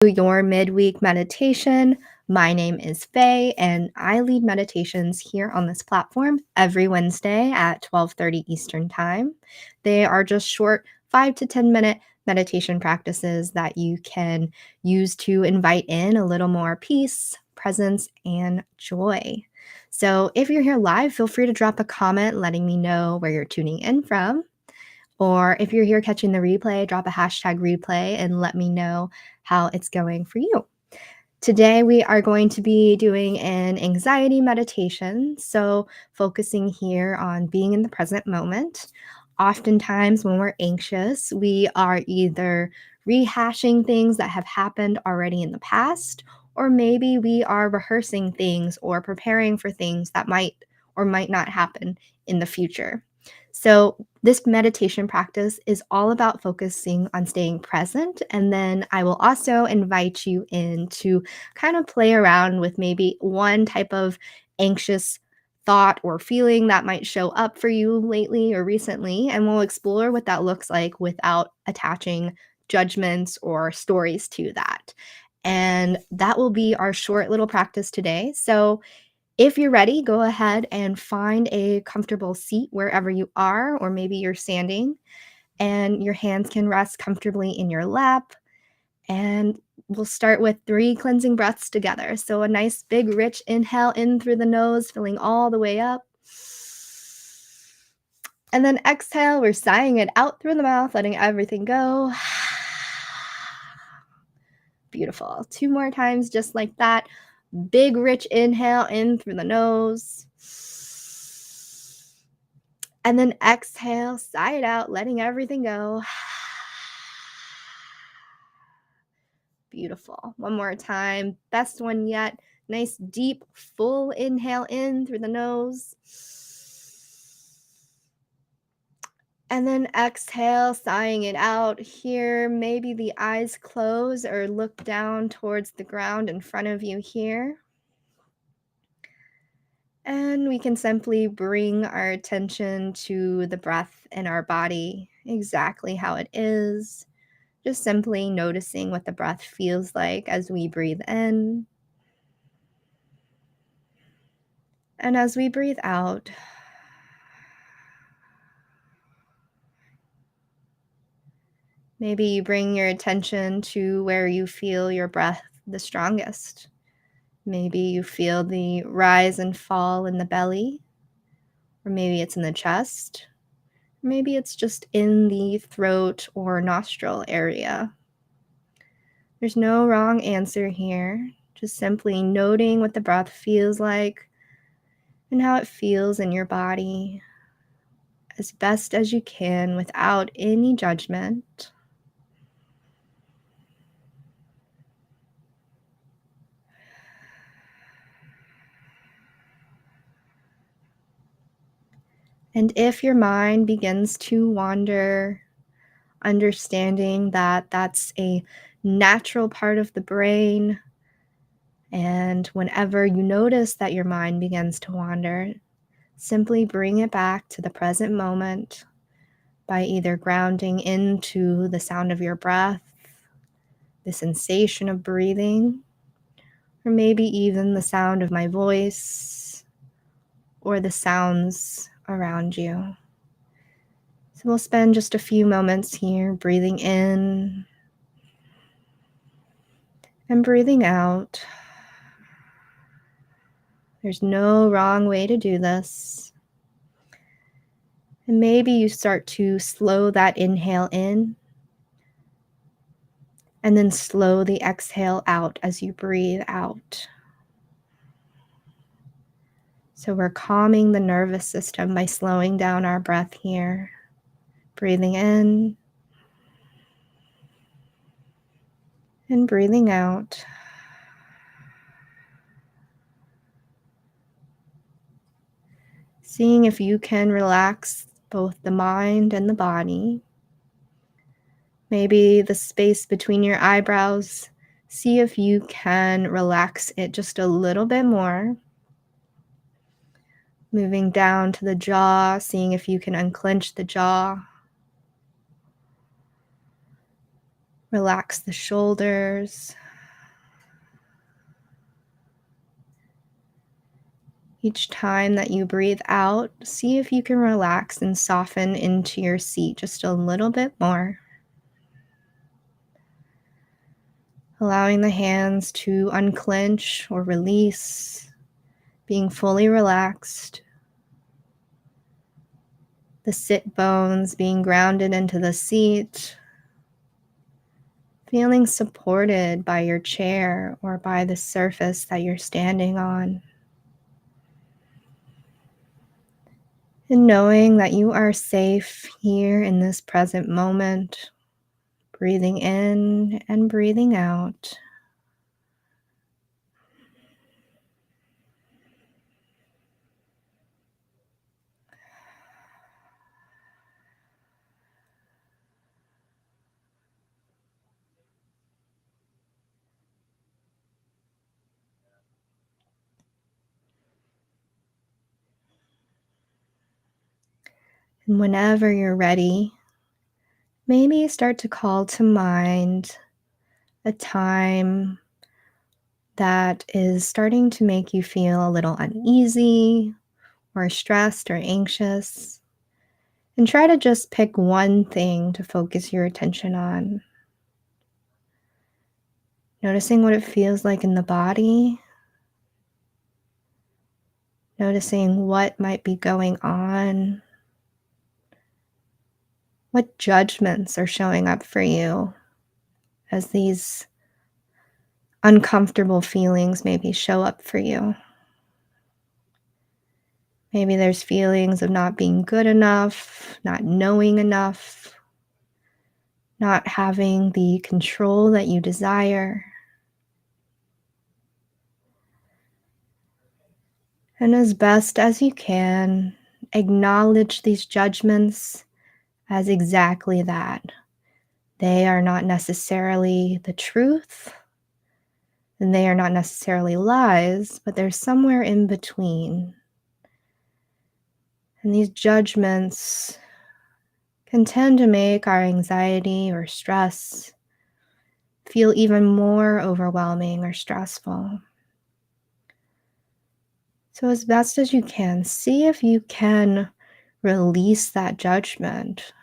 Your midweek meditation. My name is Faye, and I lead meditations here on this platform every Wednesday at 12:30 Eastern Time. They are just short 5 to 10-minute meditation practices that you can use to invite in a little more peace, presence, and joy. So if you're here live, feel free to drop a comment letting me know where you're tuning in from. Or if you're here catching the replay, drop a hashtag replay and let me know how it's going for you. Today, we are going to be doing an anxiety meditation. So, focusing here on being in the present moment. Oftentimes, when we're anxious, we are either rehashing things that have happened already in the past, or maybe we are rehearsing things or preparing for things that might or might not happen in the future. So, this meditation practice is all about focusing on staying present. And then I will also invite you in to kind of play around with maybe one type of anxious thought or feeling that might show up for you lately or recently. And we'll explore what that looks like without attaching judgments or stories to that. And that will be our short little practice today. So, if you're ready, go ahead and find a comfortable seat wherever you are, or maybe you're standing, and your hands can rest comfortably in your lap. And we'll start with 3 cleansing breaths together. So, a nice, big, rich inhale in through the nose, filling all the way up. And then exhale, we're sighing it out through the mouth, letting everything go. Beautiful. 2 more times, just like that. Big, rich inhale in through the nose. And then exhale, sigh it out, letting everything go. Beautiful. One more time. Best one yet. Nice, deep, full inhale in through the nose. And then exhale, sighing it out here. Maybe the eyes close or look down towards the ground in front of you here. And we can simply bring our attention to the breath in our body, exactly how it is. Just simply noticing what the breath feels like as we breathe in. And as we breathe out, maybe you bring your attention to where you feel your breath the strongest. Maybe you feel the rise and fall in the belly, or maybe it's in the chest. Maybe it's just in the throat or nostril area. There's no wrong answer here. Just simply noting what the breath feels like and how it feels in your body as best as you can without any judgment. And if your mind begins to wander, understanding that that's a natural part of the brain, and whenever you notice that your mind begins to wander, simply bring it back to the present moment by either grounding into the sound of your breath, the sensation of breathing, or maybe even the sound of my voice or the sounds around you. So we'll spend just a few moments here breathing in and breathing out. There's no wrong way to do this. And maybe you start to slow that inhale in and then slow the exhale out as you breathe out. So we're calming the nervous system by slowing down our breath here. Breathing in and breathing out. Seeing if you can relax both the mind and the body. Maybe the space between your eyebrows, see if you can relax it just a little bit more. Moving down to the jaw, seeing if you can unclench the jaw. Relax the shoulders, Each time that you breathe out, see if you can relax and soften into your seat just a little bit more, allowing the hands to unclench or release, being fully relaxed, the sit bones being grounded into the seat, feeling supported by your chair or by the surface that you're standing on. And knowing that you are safe here in this present moment, breathing in and breathing out. And whenever you're ready, maybe start to call to mind a time that is starting to make you feel a little uneasy or stressed or anxious. And try to just pick one thing to focus your attention on. Noticing what it feels like in the body, noticing what might be going on, what judgments are showing up for you as these uncomfortable feelings maybe show up for you. Maybe there's feelings of not being good enough, not knowing enough, not having the control that you desire. And as best as you can, acknowledge these judgments as exactly that. They are not necessarily the truth, and they are not necessarily lies, but they're somewhere in between. And these judgments can tend to make our anxiety or stress feel even more overwhelming or stressful. So, as best as you can, see if you can release that judgment.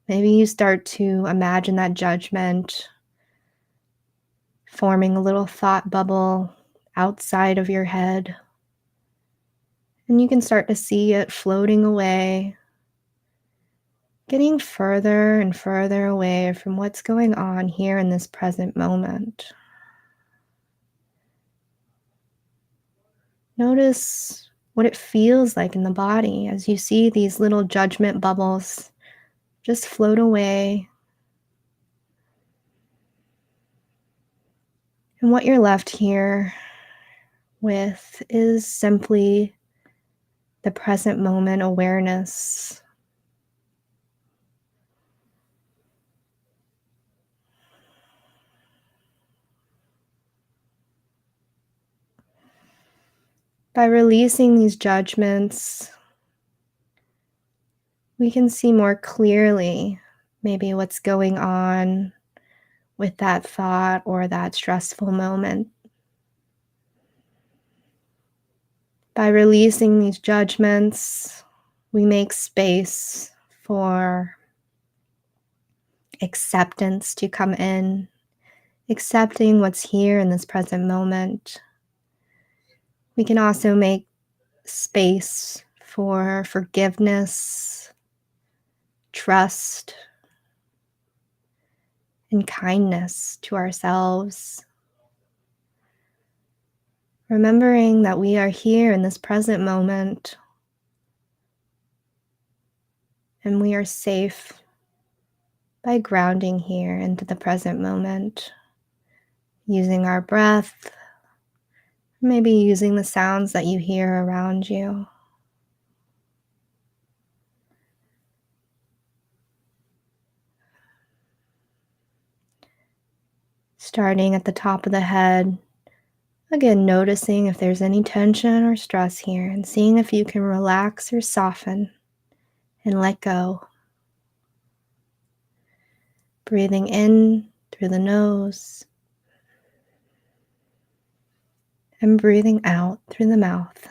Maybe you start to imagine that judgment forming a little thought bubble outside of your head. And you can start to see it floating away, getting further and further away from what's going on here in this present moment. Notice what it feels like in the body as you see these little judgment bubbles just float away. And what you're left here with is simply the present moment awareness. By releasing these judgments, we can see more clearly maybe what's going on with that thought or that stressful moment. By releasing these judgments, we make space for acceptance to come in, accepting what's here in this present moment. We can also make space for forgiveness, trust, and kindness to ourselves. Remembering that we are here in this present moment and we are safe by grounding here into the present moment, using our breath, maybe using the sounds that you hear around you. Starting at the top of the head, again, noticing if there's any tension or stress here and seeing if you can relax or soften and let go. Breathing in through the nose and breathing out through the mouth.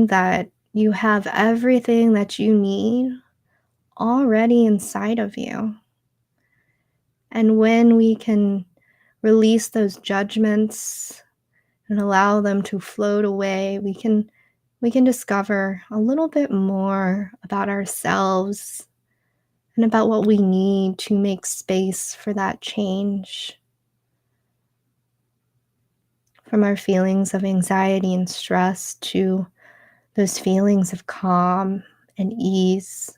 that you have everything that you need already inside of you. And when we can release those judgments and allow them to float away, we can discover a little bit more about ourselves and about what we need to make space for that change. From our feelings of anxiety and stress to those feelings of calm and ease.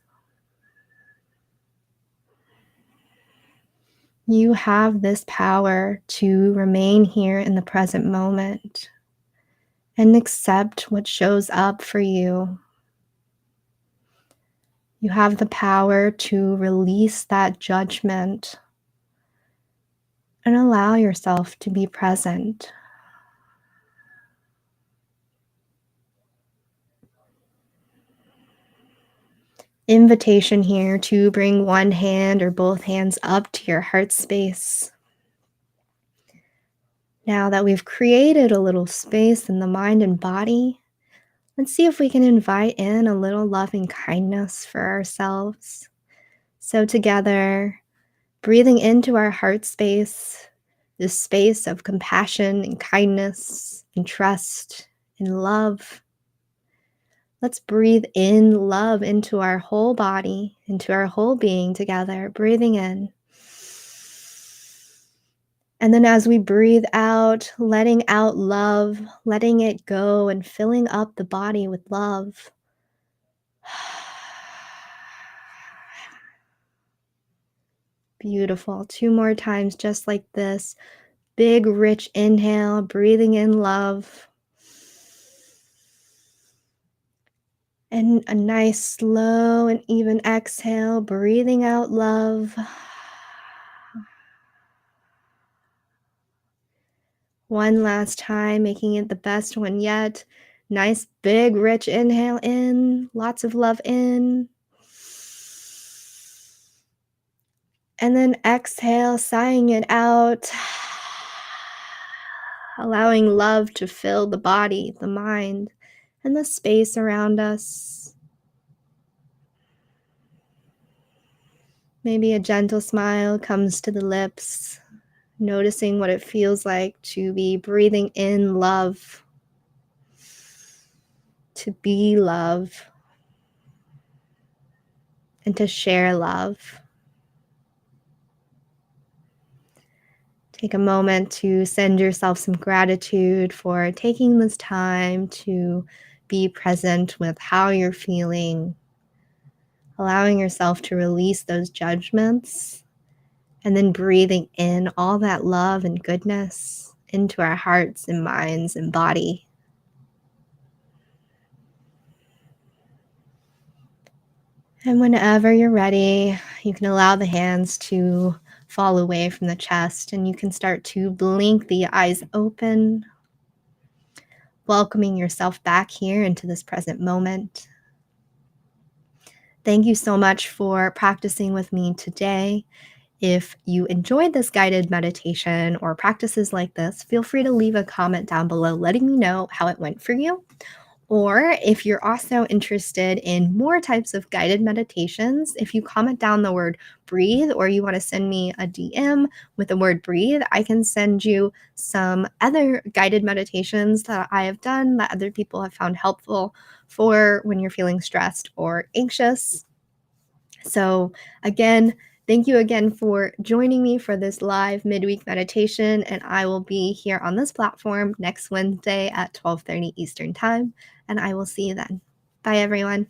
You have this power to remain here in the present moment and accept what shows up for you. You have the power to release that judgment and allow yourself to be present. Invitation here to bring one hand or both hands up to your heart space. Now that we've created a little space in the mind and body, let's see if we can invite in a little loving kindness for ourselves. So together, breathing into our heart space, this space of compassion and kindness and trust and love. Let's breathe in love into our whole body, into our whole being together, breathing in. And then as we breathe out, letting out love, letting it go and filling up the body with love. Beautiful. 2 more times just like this. Big, rich inhale, breathing in love. And a nice, slow and even exhale, breathing out love. One last time, making it the best one yet. Nice, big, rich inhale in, lots of love in. And then exhale, sighing it out. Allowing love to fill the body, the mind, and the space around us. Maybe a gentle smile comes to the lips, noticing what it feels like to be breathing in love, to be love, and to share love. Take a moment to send yourself some gratitude for taking this time to be present with how you're feeling, allowing yourself to release those judgments, and then breathing in all that love and goodness into our hearts and minds and body. And whenever you're ready, you can allow the hands to fall away from the chest and you can start to blink the eyes open, welcoming yourself back here into this present moment. Thank you so much for practicing with me today. If you enjoyed this guided meditation or practices like this, feel free to leave a comment down below letting me know how it went for you. Or if you're also interested in more types of guided meditations, if you comment down the word breathe or you want to send me a DM with the word breathe, I can send you some other guided meditations that I have done that other people have found helpful for when you're feeling stressed or anxious. So again, thank you again for joining me for this live midweek meditation, and I will be here on this platform next Wednesday at 12:30 Eastern Time, and I will see you then. Bye, everyone.